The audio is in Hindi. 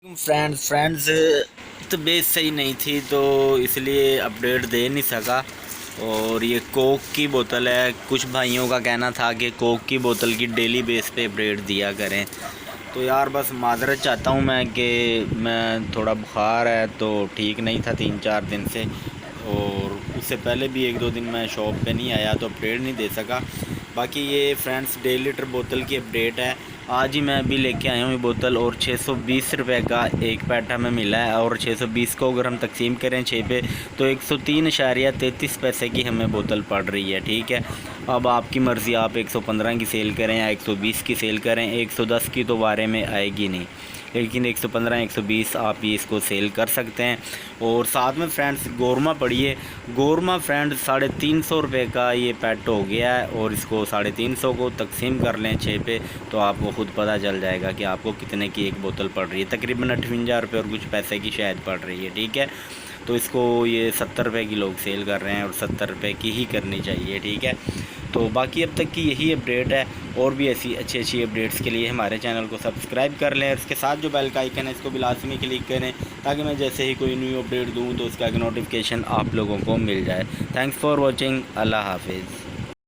फ्रेंड्स तबीयत सही नहीं थी तो इसलिए अपडेट दे नहीं सका। और ये कोक की बोतल है। कुछ भाइयों का कहना था कि कोक की बोतल की डेली बेस पे अपडेट दिया करें। तो यार बस माजरत चाहता हूँ मैं कि मैं थोड़ा बुखार है तो ठीक नहीं था 3-4 दिन से, और उससे पहले भी 1-2 दिन मैं शॉप पे नहीं आया तो अपडेट नहीं दे सका। बाकी ये फ्रेंड्स 1.5 लीटर बोतल की अपडेट है। आज ही मैं अभी लेके आया हूँ ये बोतल, और 620 रुपये का एक पैट हमें मिला है। और 620 को अगर हम तकसीम करें 6 पे तो 103.33 पैसे की हमें बोतल पड़ रही है। ठीक है, अब आपकी मर्ज़ी, आप 115 की सेल करें या 120 की सेल करें। 110 की तो बारे में आएगी नहीं, लेकिन 115 120 आप ये इसको सेल कर सकते हैं। और साथ में फ्रेंड्स गौरमा पड़िए, गौरमा फ्रेंड्स 350 रुपये का ये पैट हो गया है। और इसको 350 को तकसीम कर लें 6 पे तो आपको ख़ुद पता चल जाएगा कि आपको कितने की एक बोतल पड़ रही है। तकरीबन 58 रुपये और कुछ पैसे की शायद पड़ रही है। ठीक है, तो इसको ये 70 रुपये की लोग सेल कर रहे हैं और 70 रुपये की ही करनी चाहिए। ठीक है, तो बाकी अब तक की यही अपडेट है। और भी ऐसी अच्छी अपडेट्स के लिए हमारे चैनल को सब्सक्राइब कर लें, और इसके साथ जो बेल का आइकन है इसको भी लाजमी क्लिक करें, ताकि मैं जैसे ही कोई न्यू अपडेट दूँ तो उसका नोटिफिकेशन आप लोगों को मिल जाए। Thanks for watching. अल्लाह हाफिज़।